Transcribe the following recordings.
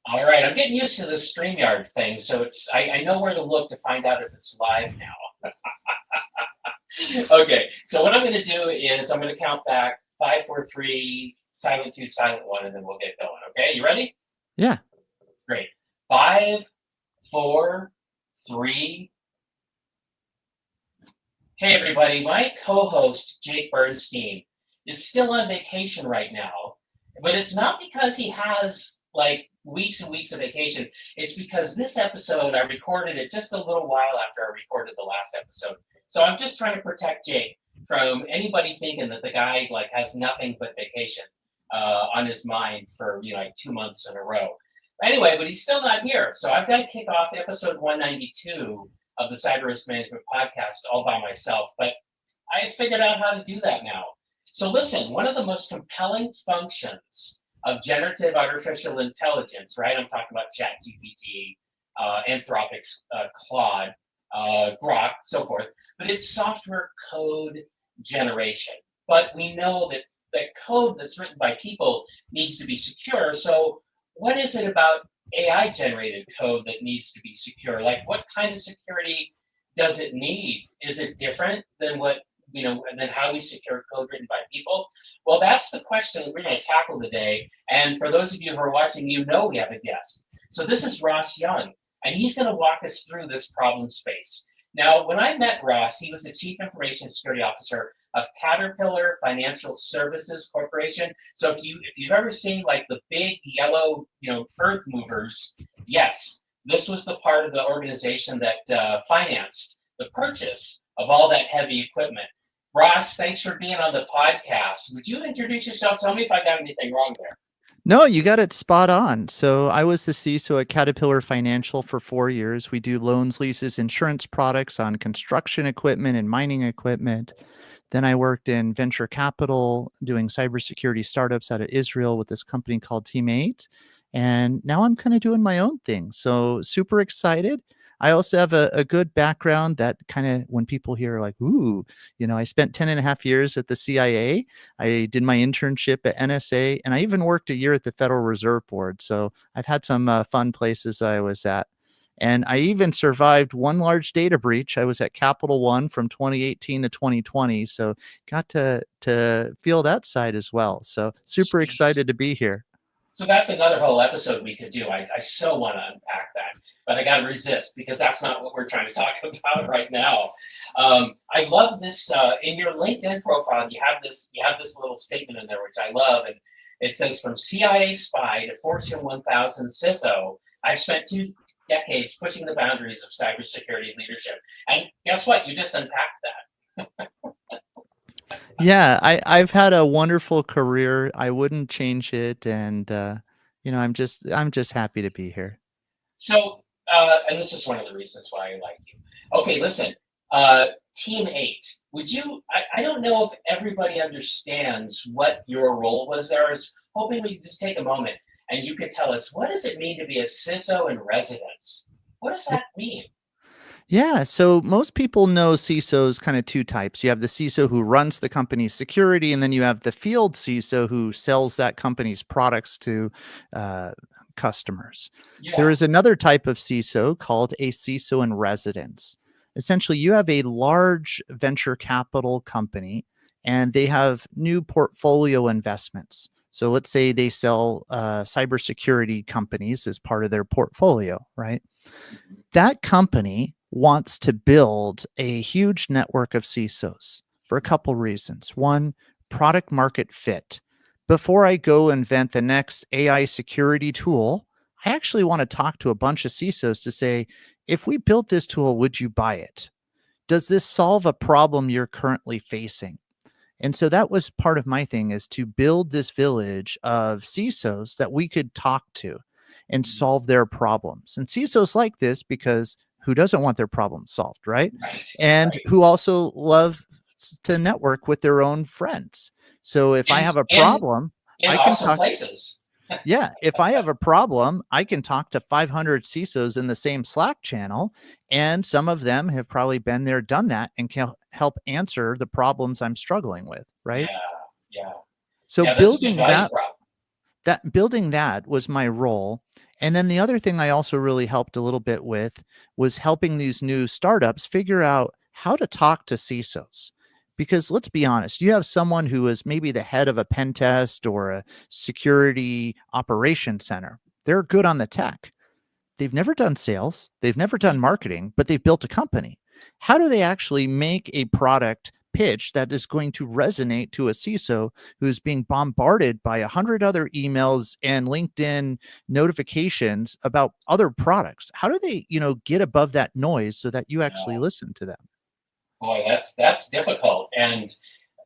All right, I'm getting used to this StreamYard thing, so I know where to look to find out if it's live now. Okay, so what I'm going to do is I'm going to count back five, four, three, silent two, silent one, and then we'll get going. Okay, you ready? Yeah. Great. Five, four, three. Hey, everybody. My co host, Jake Bernstein, is still on vacation right now, but it's not because he has like weeks and weeks of vacation. It's because this episode, I recorded it just a little while after I recorded the last episode. So I'm just trying to protect Jake from anybody thinking that the guy like has nothing but vacation on his mind for like 2 months in a row. Anyway, but he's still not here. So I've got to kick off episode 192 of the Cyber Risk Management Podcast all by myself. But I figured out how to do that now. So listen, one of the most compelling functions of generative artificial intelligence, right? I'm talking about ChatGPT, Anthropic's Claude, Grok, so forth, but it's software code generation. But we know that that code that's written by people needs to be secure. So what is it about AI generated code that needs to be secure? Like what kind of security does it need? Is it different than than how we secure code written by people? Well, that's the question that we're going to tackle today. And for those of you who are watching, we have a guest. So this is Ross Young, and he's going to walk us through this problem space. Now, when I met Ross, he was the Chief Information Security Officer of Caterpillar Financial Services Corporation. So if you've ever seen like the big yellow earth movers, yes, this was the part of the organization that financed the purchase of all that heavy equipment. Ross, thanks for being on the podcast. Would you introduce yourself? Tell me if I got anything wrong there. No, you got it spot on. So I was the CISO at Caterpillar Financial for 4 years. We do loans, leases, insurance products on construction equipment and mining equipment. Then I worked in venture capital doing cybersecurity startups out of Israel with this company called Team 8. And now I'm kind of doing my own thing. So super excited. I also have a good background that kind of when people hear like, ooh, I spent 10 and a half years at the CIA. I did my internship at NSA, and I even worked a year at the Federal Reserve Board. So I've had some fun places that I was at. And I even survived one large data breach. I was at Capital One from 2018 to 2020. So got to feel that side as well. So super Sweet. excited to be here. So that's another whole episode we could do. I so want to unpack that, but I got to resist because that's not what we're trying to talk about right now. I love this in your LinkedIn profile. You have this little statement in there which I love, and it says, "From CIA spy to Fortune 1000 CISO, I've spent 2 decades pushing the boundaries of cybersecurity leadership." And guess what? You just unpacked that. Yeah, I've had a wonderful career. I wouldn't change it, and I'm just happy to be here. So, and this is one of the reasons why I like you. Okay, listen, Team 8, would you, I don't know if everybody understands what your role was there. I was hoping we could just take a moment and you could tell us, what does it mean to be a CISO in residence? What does that mean? Yeah, so most people know CISOs kind of two types. You have the CISO who runs the company's security, and then you have the field CISO who sells that company's products to customers. There Yeah. is another type of CISO called a CISO in residence. Essentially, you have a large venture capital company, and they have new portfolio investments. So let's say they sell cybersecurity companies as part of their portfolio, right? Mhm. That company wants to build a huge network of CISOs for a couple reasons. One, product market fit. Before I go invent the next AI security tool, I actually want to talk to a bunch of CISOs to say, if we built this tool, would you buy it? Does this solve a problem you're currently facing? And so that was part of my thing, is to build this village of CISOs that we could talk to and solve their problems. And CISOs like this because who doesn't want their problems solved, right? Right, And right. who also love to network with their own friends. So if I In, have a in, problem, in I can awesome talk. places. Yeah, if I have a problem, I can talk to 500 CISOs in the same Slack channel, and some of them have probably been there, done that, and can help answer the problems I'm struggling with, right? Yeah, yeah. So Yeah, that's a good value prop. building that was my role. And then the other thing I also really helped a little bit with was helping these new startups figure out how to talk to CISOs. Because let's be honest, you have someone who is maybe the head of a pen test or a security operation center. They're good on the tech. They've never done sales, they've never done marketing, but they've built a company. How do they actually make a product pitch that is going to resonate to a CISO who's being bombarded by 100 other emails and LinkedIn notifications about other products? How do they, get above that noise so that you actually Yeah. listen to them? Boy, that's difficult. And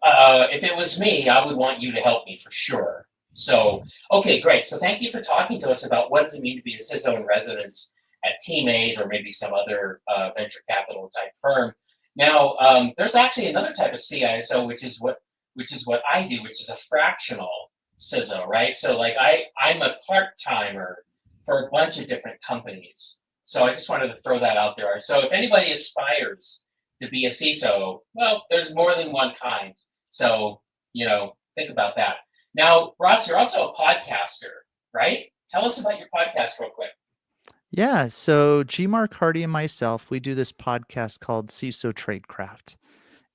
if it was me, I would want you to help me for sure. So, okay, great. So thank you for talking to us about what does it mean to be a CISO in residence at Teammate or maybe some other venture capital type firm. Now, there's actually another type of CISO, which is what I do, which is a fractional CISO, right? So, like, I'm a part timer for a bunch of different companies. So I just wanted to throw that out there. So if anybody aspires to be a CISO, well, there's more than one kind. So, think about that. Now, Ross, you're also a podcaster, right? Tell us about your podcast real quick. Yeah. So G. Mark Hardy and myself, we do this podcast called CISO Tradecraft.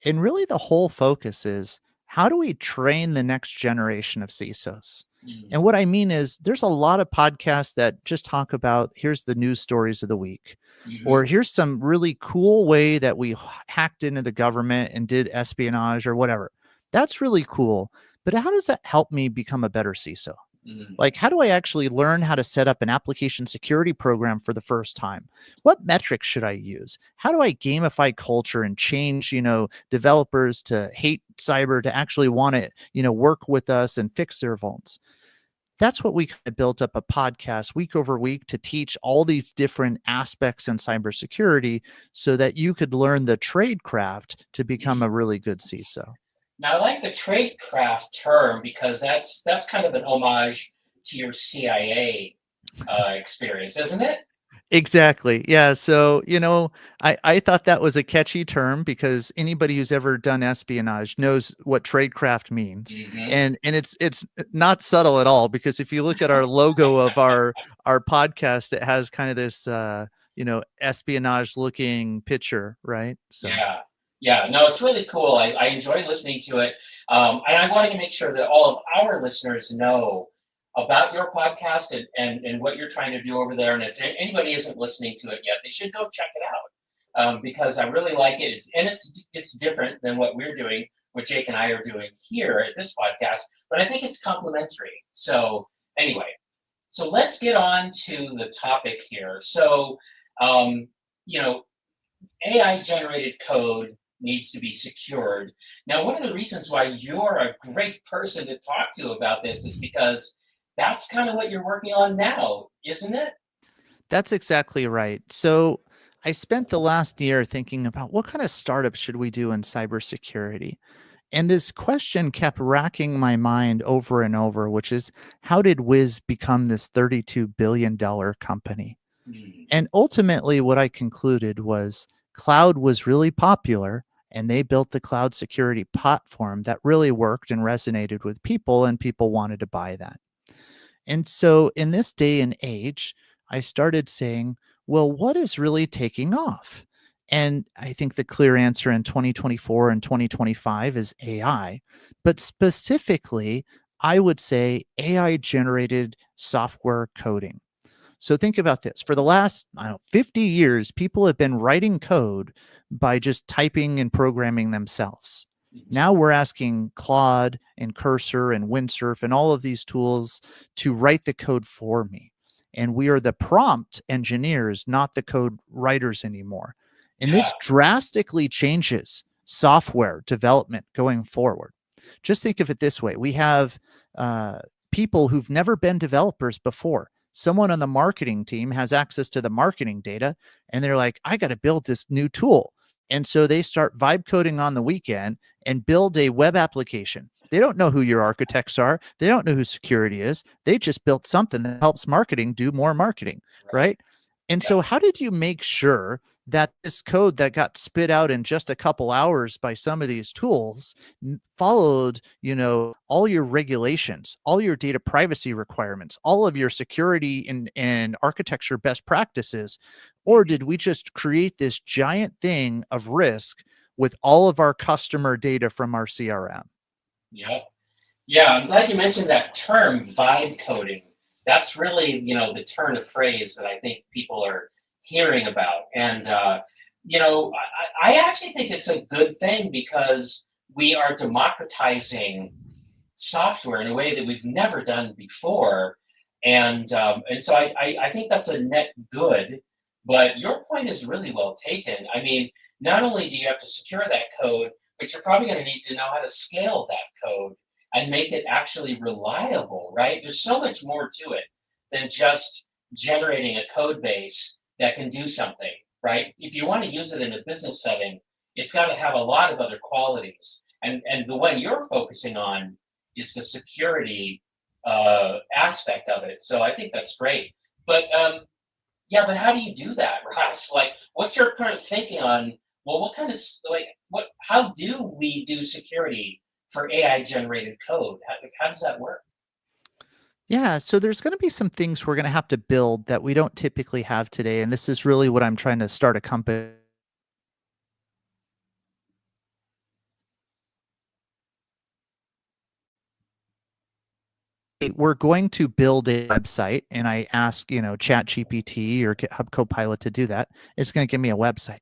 And really, the whole focus is how do we train the next generation of CISOs? Mm, And what I mean is, there's a lot of podcasts that just talk about here's the news stories of the week, or mhm, here's some really cool way that we hacked into the government and did espionage or whatever. That's really cool. But how does that help me become a better CISO? mm, Like, how do I actually learn how to set up an application security program for the first time? What metrics should I use? How do I gamify culture and change, developers to hate cyber to actually want to, work with us and fix their vulns? That's what we kind of built up a podcast week over week to teach all these different aspects in cybersecurity so that you could learn the trade craft to become mhm. a really good CISO. Now, I like the tradecraft term because that's kind of an homage to your CIA experience, isn't it? Exactly. Yeah. So, I thought that was a catchy term because anybody who's ever done espionage knows what tradecraft means. Hmm. And it's not subtle at all because if you look at our logo of our podcast, it has kind of this espionage looking picture, right? So Yeah, yeah. No, it's really cool. I enjoy listening to it, and I wanted to make sure that all of our listeners know about your podcast and what you're trying to do over there. And if anybody isn't listening to it yet, they should go check it out because I really like it. It's different than what we're doing, what Jake and I are doing here at this podcast, but I think it's complementary. So anyway, so let's get on to the topic here. So, um, you know, AI generated code needs to be secured. Now, one of the reasons why you're a great person to talk to about this is because that's kind of what you're working on now, isn't it? that's exactly right. So I spent the last year thinking about what kind of startup should we do in cybersecurity. And this question kept racking my mind over and over, which is how did Wiz become this $32 billion company? Hmm. And ultimately, what I concluded was cloud was really popular, and they built the cloud security platform that really worked and resonated with people, and people wanted to buy that. And so, in this day and age, I started saying, well, what is really taking off? And I think the clear answer in 2024 and 2025 is AI. But specifically, I would say AI generated software coding. So think about this. For the last, I don't know, 50 years, people have been writing code by just typing and programming themselves. Hmm. Now we're asking Claude and Cursor and Windsurf and all of these tools to write the code for me. And we are the prompt engineers, not the code writers anymore. And Yeah. this drastically changes software development going forward. Just think of it this way. We have people who've never been developers before. Someone on the marketing team has access to the marketing data and they're like, I got to build this new tool. And so they start vibe coding on the weekend and build a web application. They don't know who your architects are. They don't know who security is. They just built something that helps marketing do more marketing, Right. right? And Yeah. so, how did you make sure that this code that got spit out in just a couple hours by some of these tools followed, all your regulations, all your data privacy requirements, all of your security and architecture best practices? Or did we just create this giant thing of risk with all of our customer data from our CRM? Yeah. Yeah, I'm glad you mentioned that term, vibe coding. That's really, the turn of phrase that I think people are hearing about. And, I actually think it's a good thing because we are democratizing software in a way that we've never done before. And so I think that's a net good. But your point is really well taken. I mean, not only do you have to secure that code, but you're probably going to need to know how to scale that code and make it actually reliable, right? There's so much more to it than just generating a code base that can do something, right? If you want to use it in a business setting, it's got to have a lot of other qualities. And the one you're focusing on is the security aspect of it. So I think that's great. But yeah, but how do you do that, Ross? Like, what's your current thinking on, well, what kind of, how do we do security for AI generated code? How does that work? Yeah, so there's going to be some things we're going to have to build that we don't typically have today. And this is really what I'm trying to start a company. We're going to build a website, and I ask, Chat GPT or GitHub Copilot to do that. It's going to give me a website.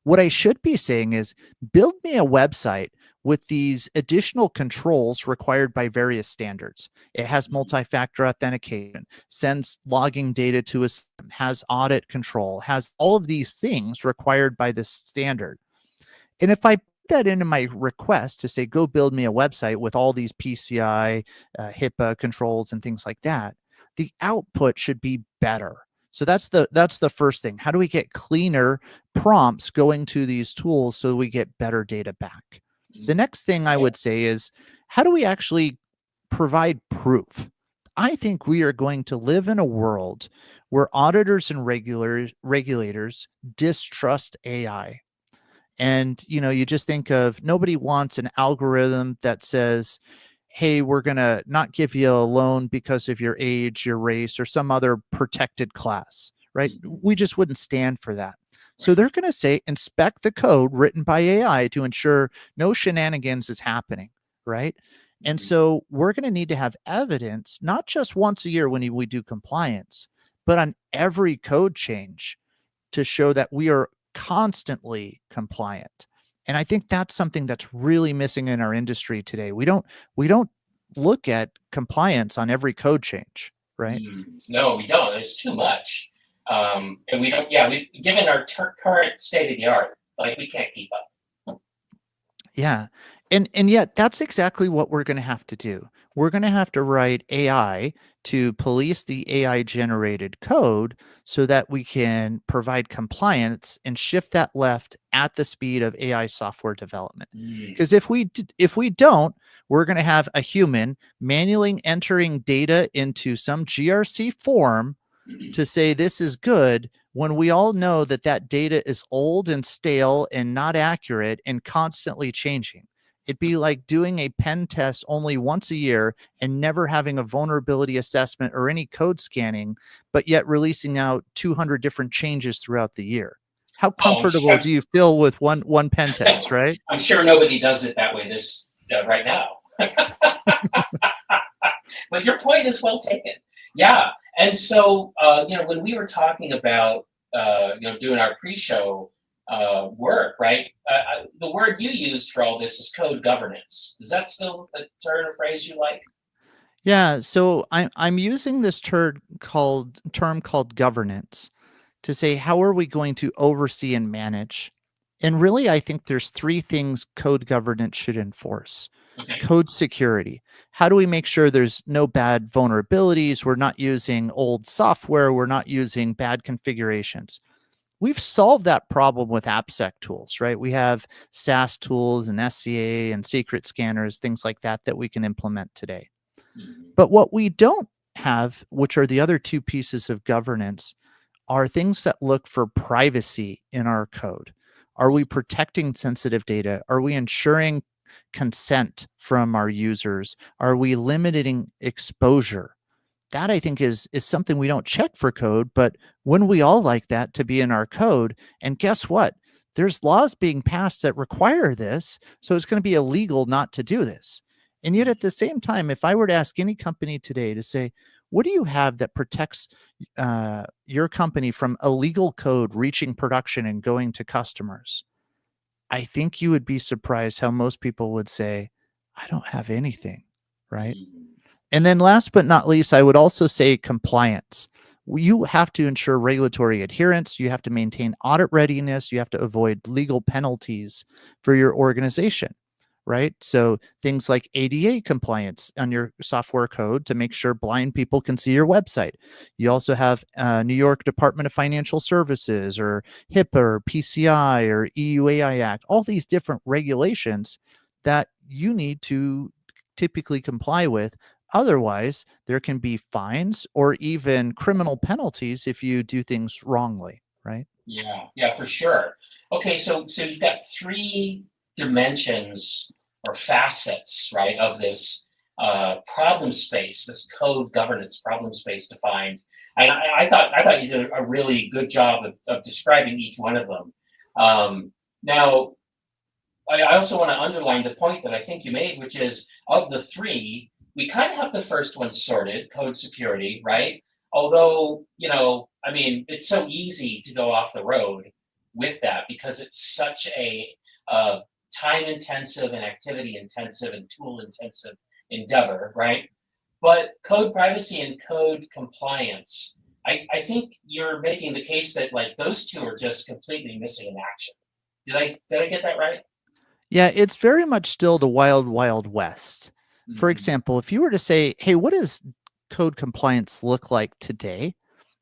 What I should be saying is build me a website with these additional controls required by various standards. It has multi-factor authentication, sends logging data to a system, has audit control, has all of these things required by this standard. And if I put that into my request to say, go build me a website with all these PCI, HIPAA controls and things like that, the output should be better. So that's the first thing. How do we get cleaner prompts going to these tools so we get better data back? The next thing I would say is, how do we actually provide proof? I think we are going to live in a world where auditors and regulators distrust AI. And, you just think of, nobody wants an algorithm that says, hey, we're going to not give you a loan because of your age, your race, or some other protected class, right? We just wouldn't stand for that. So they're going to say, inspect the code written by AI to ensure no shenanigans is happening, right? And so we're going to need to have evidence, not just once a year when we do compliance, but on every code change to show that we are constantly compliant. And I think that's something that's really missing in our industry today. We don't look at compliance on every code change, right? No, we don't. There's too much. And we don't, yeah, given our current state of the art, like we can't keep up. Yeah. And yet that's exactly what we're going to have to do. We're going to have to write AI to police the AI generated code so that we can provide compliance and shift that left at the speed of AI software development. Because if we don't, we're going to have a human manually entering data into some GRC form to say this is good, when we all know that that data is old and stale and not accurate and constantly changing. It'd be like doing a pen test only once a year and never having a vulnerability assessment or any code scanning, but yet releasing out 200 different changes throughout the year. How comfortable do you feel with one pen test, right? I'm sure nobody does it that way right now. But your point is well taken. Yeah. And so, when we were talking about, doing our pre-show work, right? The word you used for all this is code governance. Is that still the turn of phrase you like? Yeah. So I'm using this term called governance to say, how are we going to oversee and manage? And really, I think there's three things code governance should enforce. Okay. Code security. How do we make sure there's no bad vulnerabilities? We're not using old software. We're not using bad configurations. We've solved that problem with AppSec tools, right? We have SaaS tools and SCA and secret scanners, things like that we can implement today. But what we don't have, which are the other two pieces of governance, are things that look for privacy in our code. Are we protecting sensitive data? Are we ensuring consent from our users? Are we limiting exposure? That I think is something we don't check for code, but when we all like that to be in our code, and guess what? There's laws being passed that require this, so it's going to be illegal not to do this. And yet at the same time, if I were to ask any company today to say, what do you have that protects your company from illegal code reaching production and going to customers? I think you would be surprised how most people would say, I don't have anything, right? Mm. And then last but not least, I would also say compliance. You have to ensure regulatory adherence. You have to maintain audit readiness. You have to avoid legal penalties for your organization, right? So things like ADA compliance on your software code to make sure blind people can see your website. You also have New York Department of Financial Services or HIPAA or PCI or EUAI Act, all these different regulations that you need to typically comply with. Otherwise, there can be fines or even criminal penalties if you do things wrongly, right? Yeah, yeah, for sure. Okay, so you've got three dimensions or facets, right, of this problem space, this code governance problem space defined. And I thought you did a really good job of describing each one of them. Now, I also want to underline the point that I think you made, which is of the three, we kind of have the first one sorted, code security, right? Although, I mean, it's so easy to go off the road with that because it's such a time intensive and activity intensive and tool intensive endeavor, right? But code privacy and code compliance, I think you're making the case that like those two are just completely missing in action. Did I get that right? Yeah, it's very much still the wild, wild west. For Mhm. example, if you were to say, hey, what does code compliance look like today?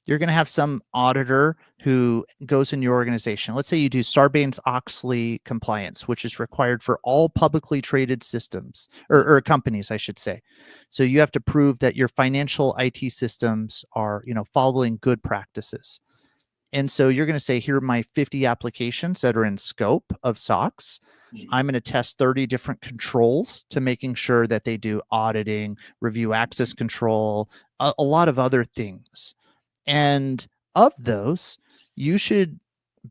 You're going to have some auditor who goes in your organization. Let's say you do Sarbanes-Oxley compliance, which is required for all publicly traded systems or companies, I should say. So you have to prove that your financial IT systems are, following good practices. And so you're going to say, here are my 50 applications that are in scope of SOX. I'm Mhm. going to test 30 different controls to making sure that they do auditing, review access control, a lot of other things. And of those, you should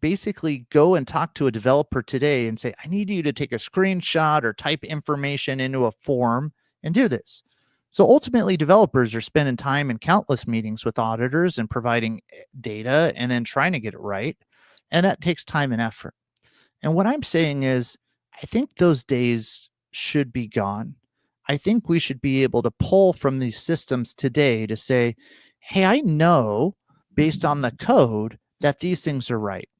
basically go and talk to a developer today and say, I need you to take a screenshot or type information into a form and do this. So ultimately, developers are spending time in countless meetings with auditors and providing data and then trying to get it right. And that takes time and effort. And what I'm saying is, I think those days should be gone. I think we should be able to pull from these systems today to say, hey, I know based on the code that these things are right.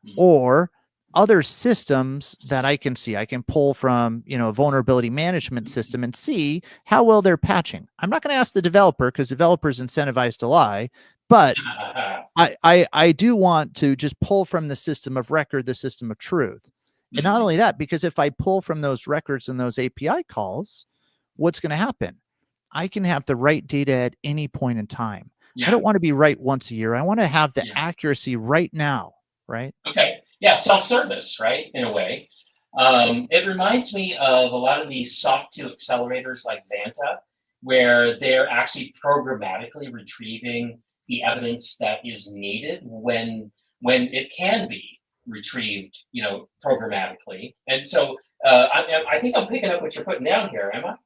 Mhm. Or other systems that I can see. I can pull from, a vulnerability management system and see how well they're patching. I'm not going to ask the developer because developers incentivized to lie, but I do want to just pull from the system of record, the system of truth. And not Mhm. only that, because if I pull from those records and those API calls, what's going to happen? I can have the right data at any point in time. I Yeah, don't want to be right once a year. I want to have the yeah. accuracy right now, right? Okay. Yeah, self-service, right? In a way. It reminds me of a lot of these SOC 2 accelerators like Vanta, where they're actually programmatically retrieving the evidence that is needed when it can be retrieved, programmatically. And so I think I'm picking up what you're putting down here, am I?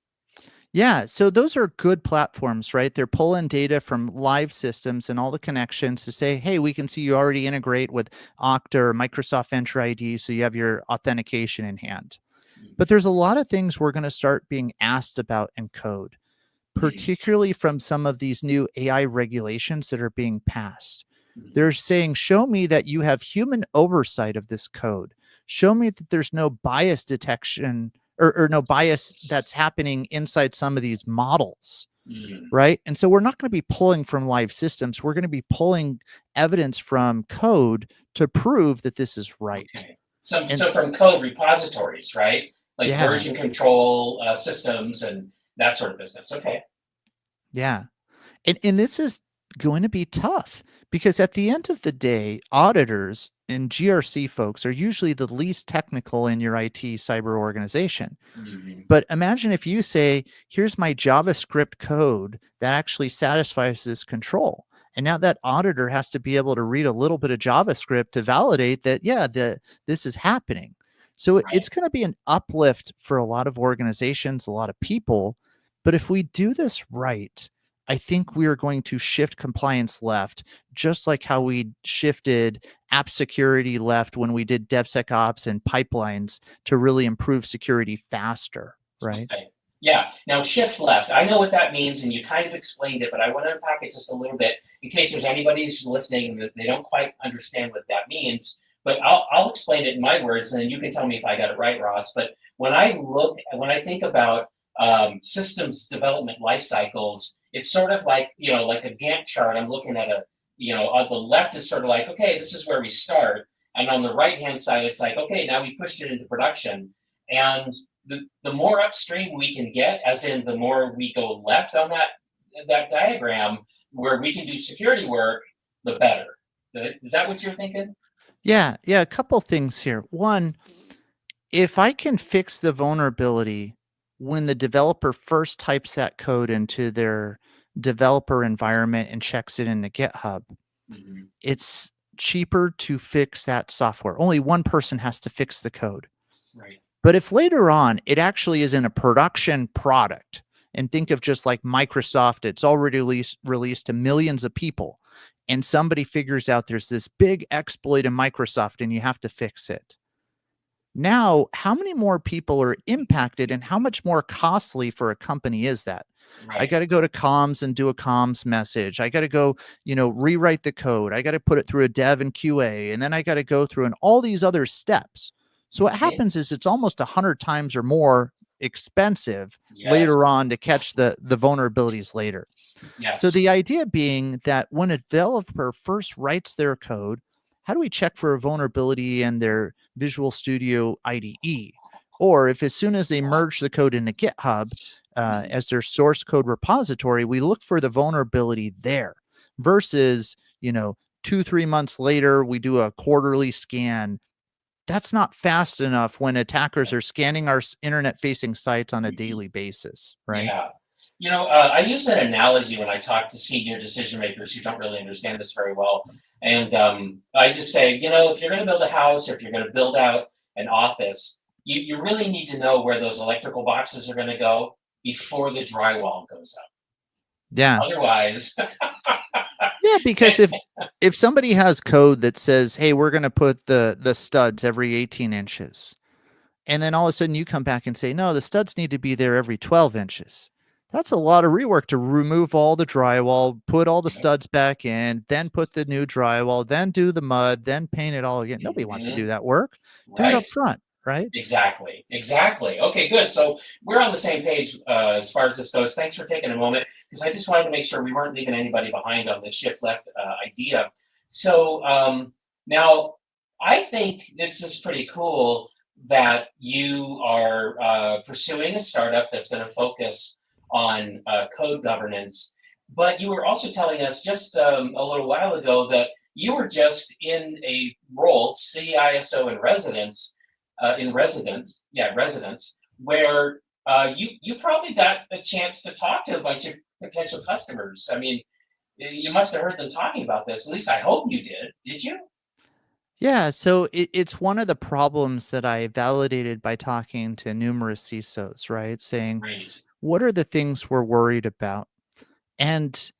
Yeah, so those are good platforms, right? They're pulling data from live systems and all the connections to say, hey, we can see you already integrate with Okta or Microsoft Entra ID, so you have your authentication in hand. But there's a lot of things we're going to start being asked about in code, Mhm. particularly from some of these new AI regulations that are being passed. Mhm. They're saying, show me that you have human oversight of this code. Show me that there's no bias detection or no bias that's happening inside some of these models. Mhm. Right. And so we're not going to be pulling from live systems. We're going to be pulling evidence from code to prove that this is right. Okay. So, And so from code repositories, right? Like yeah, version control systems and that sort of business. Okay. yeah. And this is going to be tough because at the end of the day, auditors and GRC folks are usually the least technical in your IT cyber organization. Mhm. But imagine if you say, here's my JavaScript code that actually satisfies this control. And now that auditor has to be able to read a little bit of JavaScript to validate that, yeah, this is happening. So it's Right. going to be an uplift for a lot of organizations, a lot of people. But if we do this right, I think we are going to shift compliance left, just like how we shifted app security left when we did DevSecOps and pipelines to really improve security faster, right? Okay. Yeah. Now, shift left. I know what that means, and you kind of explained it, but I want to unpack it just a little bit in case there's anybody who's listening that they don't quite understand what that means. But I'll explain it in my words, and then you can tell me if I got it right, Ross. But when I think about systems development life cycles, it's sort of like, like a Gantt chart. I'm looking at on the left is sort of like, okay, this is where we start, and on the right hand side, it's like, okay, now we pushed it into production, and the more upstream we can get, as in the more we go left on that diagram, where we can do security work, the better. Is that what you're thinking? Yeah, yeah, a couple things here. One, if I can fix the vulnerability when the developer first types that code into their developer environment and checks it into GitHub, Hmm. it's cheaper to fix that software. Only one person has to fix the code. Right. But if later on it actually is in a production product, and think of just like Microsoft, it's already released to millions of people, and somebody figures out there's this big exploit in Microsoft and you have to fix it. Now, how many more people are impacted and how much more costly for a company is that? I Right. got to go to comms and do a comms message. I got to go, rewrite the code. I got to put it through a dev and QA. And then I got to go through and all these other steps. So what Hmm. happens is it's almost 100 times or more expensive Yes. later on to catch the vulnerabilities later. So Yes. the idea being that when a developer first writes their code, how do we check for a vulnerability in their Visual Studio IDE? Or if as soon as they merge the code into GitHub Mhm. as their source code repository, we look for the vulnerability there versus, 2, 3 months later, we do a quarterly scan. That's not fast enough when attackers are scanning our internet facing sites on a Mhm. daily basis, right? Yeah. I use that analogy when I talk to senior decision makers who don't really understand this very well. And I just say, if you're going to build a house, or if you're going to build out an office, you really need to know where those electrical boxes are going to go before the drywall goes up. Yeah. Otherwise, Yeah, because if somebody has code that says, "Hey, we're going to put the studs every 18 inches," and then all of a sudden you come back and say, "No, the studs need to be there every 12 inches." That's a lot of rework to remove all the drywall, put all the yep. studs back in, then put the new drywall, then do the mud, then paint it all again. Nobody wants to Mhm. do that work. Do it Right. up front, right? Exactly. Exactly. Okay, good. So we're on the same page as far as this goes. Thanks for taking a moment, because I just wanted to make sure we weren't leaving anybody behind on this shift left idea. So now I think this is pretty cool that you are pursuing a startup that's going to focus on code governance. But you were also telling us just a little while ago that you were just in a role, CISO in residence, where you probably got a chance to talk to a bunch of potential customers. I mean, you must have heard them talking about this. At least I hope you did. Did you? Yeah, so it's one of the problems that I validated by talking to numerous CISOs, right? Saying, Great. what are the things we're worried about? And,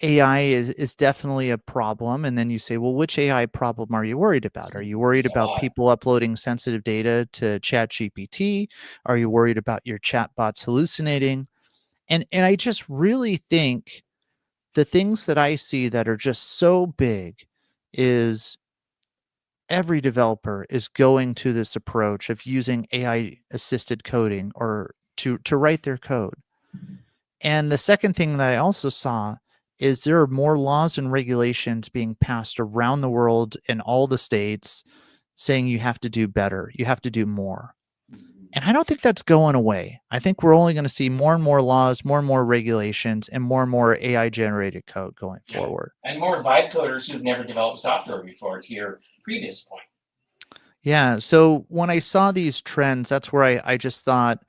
AI is definitely a problem. And then you say, well, which AI problem are you worried about? Are you worried about Yeah. people uploading sensitive data to Chat GPT? Are you worried about your chatbots hallucinating? And I just really think the things that I see that are just so big is every developer is going to this approach of using AI assisted coding or to write their code. And the second thing that I also saw is there are more laws and regulations being passed around the world in all the states saying you have to do better, you have to do more. And I don't think that's going away. I think we're only going to see more and more laws, more and more regulations, and more AI generated code going Yeah. forward. And more vibe coders who've never developed software before, to your previous point. Yeah. So when I saw these trends, that's where I just thought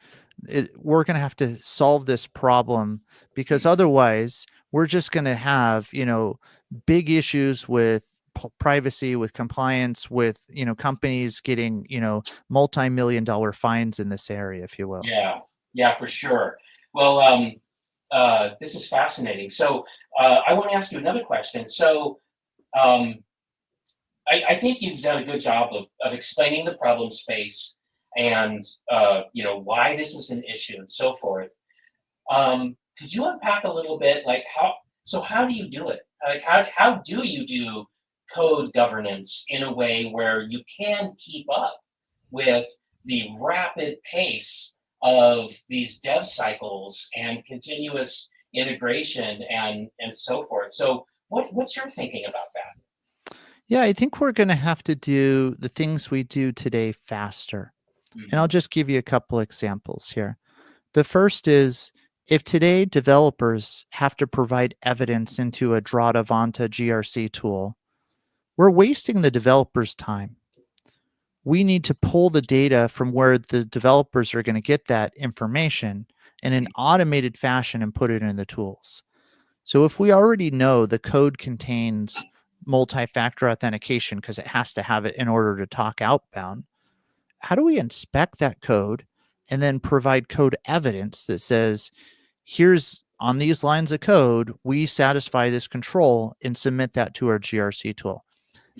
we're going to have to solve this problem, because Mm. otherwise we're just going to have, big issues with privacy, with compliance, with, companies getting, multi-million dollar fines in this area, if you will. Yeah, yeah, for sure. Well, this is fascinating. So I want to ask you another question. So um, I think you've done a good job of explaining the problem space and why this is an issue and so forth. Could you unpack a little bit, like how? So how do you do it? Like how do you do code governance in a way where you can keep up with the rapid pace of these dev cycles and continuous integration and so forth? So what's your thinking about that? Yeah, I think we're going to have to do the things we do today faster. And I'll Hmm. just give you a couple examples here. The first is, if today developers have to provide evidence into a Drawdavanta GRC tool, we're wasting the developers' time. We need to pull the data from where the developers are going to get that information in an automated fashion and put it in the tools. So if we already know the code contains multi-factor authentication because it has to have it in order to talk outbound, how do we inspect that code and then provide code evidence that says, here's on these lines of code, we satisfy this control, and submit that to our GRC tool?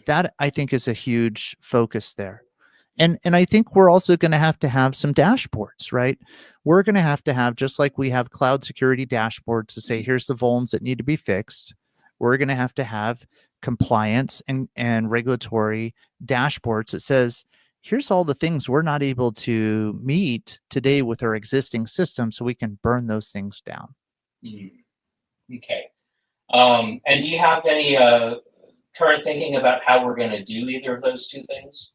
That, I think, is a huge focus there. And I think we're also going to have some dashboards, right? We're going to have, just like we have cloud security dashboards to say, here's the vulns that need to be fixed. We're going to have compliance and regulatory dashboards that says, here's all the things we're not able to meet today with our existing system, so we can burn those things down. Mm. Okay. And do you have any current thinking about how we're going to do either of those two things?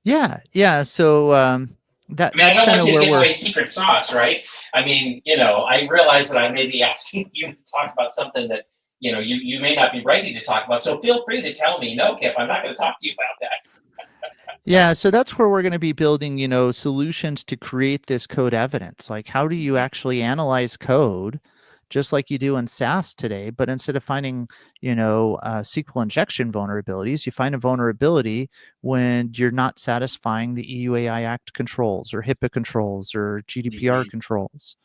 Yeah. So I mean, I that's don't kind want of you to where give we're. away secret sauce, right? I mean, I realize that I may be asking you to talk about something that, you may not be ready to talk about. So feel free to tell me, no, Kip, I'm not going to talk to you about that. Yeah, so that's where we're going to be building, solutions to create this code evidence. Like, how do you actually analyze code, just like you do in SaaS today? But instead of finding, SQL injection vulnerabilities, you find a vulnerability when you're not satisfying the EUAI Act controls or HIPAA controls or GDPR Hmm. controls.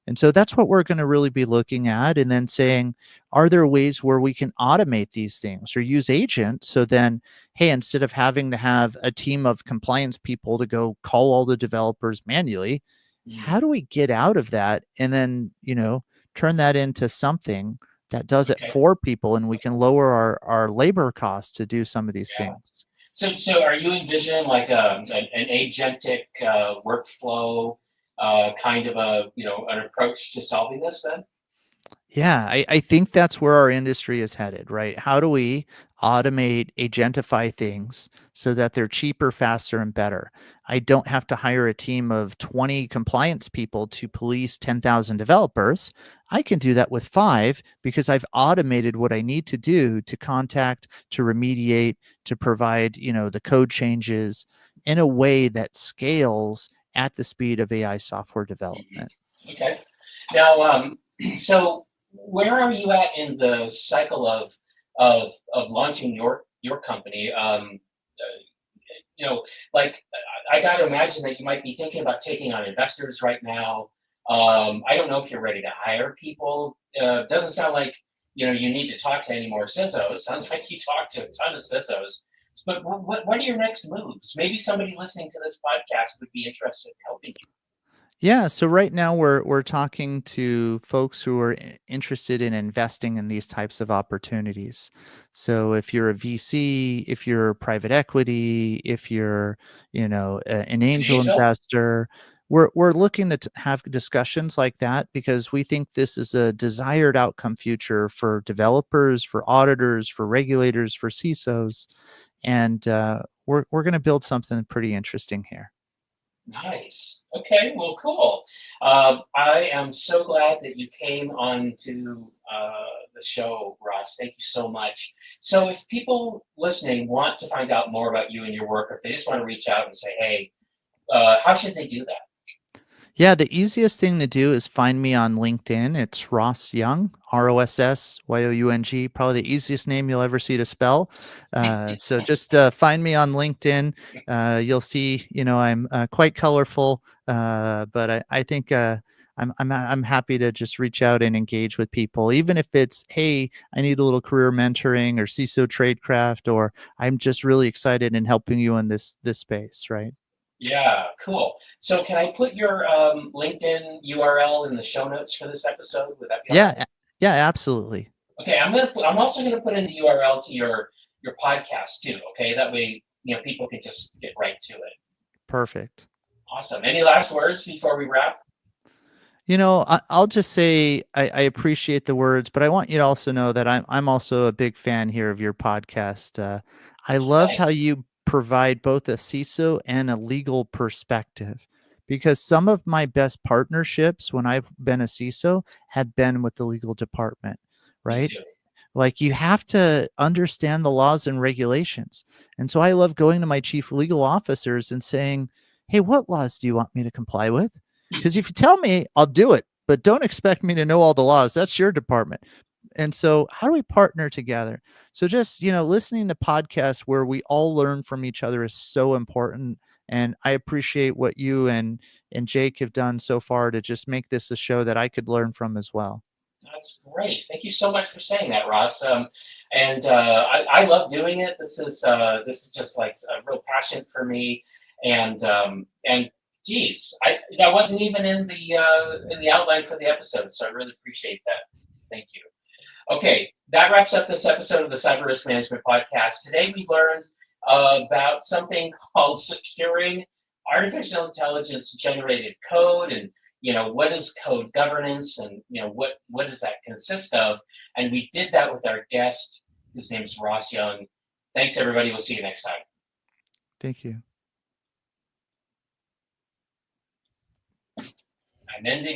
And so that's what we're going to really be looking at, and then saying, are there ways where we can automate these things or use agents? So then, hey, instead of having to have a team of compliance people to go call all the developers manually, how Mm. do we get out of that and then, turn that into something that does it Okay. for people, and we can lower our labor costs to do some of these Yeah. things? So are you envisioning like an agentic workflow kind of an approach to solving this then? Yeah, I think that's where our industry is headed, right? How do we automate, agentify things so that they're cheaper, faster, and better? I don't have to hire a team of 20 compliance people to police 10,000 developers. I can do that with 5 because I've automated what I need to do to contact, to remediate, to provide, the code changes in a way that scales at the speed of AI software Mhm. development. Okay. Now, so where are you at in the cycle of launching your company? You know, like I got to imagine that you might be thinking about taking on investors right now. I don't know if you're ready to hire people. Doesn't sound like you need to talk to any more CISOs. Sounds like you talk to a ton of CISOs. But what are your next moves? Maybe somebody listening to this podcast would be interested in helping you. Yeah, so right now we're talking to folks who are interested in investing in these types of opportunities. So if you're a VC, if you're private equity, if you're, an An angel angel? investor, we're looking to have discussions like that because we think this is a desired outcome future for developers, for auditors, for regulators, for CISOs, and we're going to build something pretty interesting here. Nice. Okay, well, cool. I am so glad that you came on to the show, Ross. Thank you so much. So, if people listening want to find out more about you and your work, or if they just want to reach out and say, hey, how should they do that? Yeah, the easiest thing to do is find me on LinkedIn. It's Ross Young, Rossyoung, probably the easiest name you'll ever see to spell. So just find me on LinkedIn. You'll see, I'm quite colorful, but I think I'm happy to just reach out and engage with people, even if it's, hey, I need a little career mentoring or CISO tradecraft, or I'm just really excited in helping you in this space, right? Yeah, cool. So, can I put your LinkedIn URL in the show notes for this episode? Would that be all Yeah, right? yeah, absolutely. Okay, I'm also gonna put in the URL to your podcast too. Okay, that way people can just get right to it. Perfect. Awesome. Any last words before we wrap? I'll just say I appreciate the words, but I want you to also know that I'm also a big fan here of your podcast. I love how Thanks. you provide both a CISO and a legal perspective, because some of my best partnerships when I've been a CISO have been with the legal department, Me right? too. Like, you have to understand the laws and regulations. And so I love going to my chief legal officers and saying, hey, what laws do you want me to comply with? Because if you tell me, I'll do it, but don't expect me to know all the laws. That's your department. And so how do we partner together? So just, listening to podcasts where we all learn from each other is so important. And I appreciate what you and Jake have done so far to just make this a show that I could learn from as well. That's great. Thank you so much for saying that, Ross. And I love doing it. This is just like a real passion for me. And geez, that wasn't even in the outline for the episode, so I really appreciate that. Thank you. Okay, that wraps up this episode of the Cyber Risk Management Podcast. Today we learned about something called securing artificial intelligence generated code, and what is code governance, and what does that consist of. And we did that with our guest. His name's Ross Young. Thanks, everybody. We'll see you next time. Thank you. I'm ending.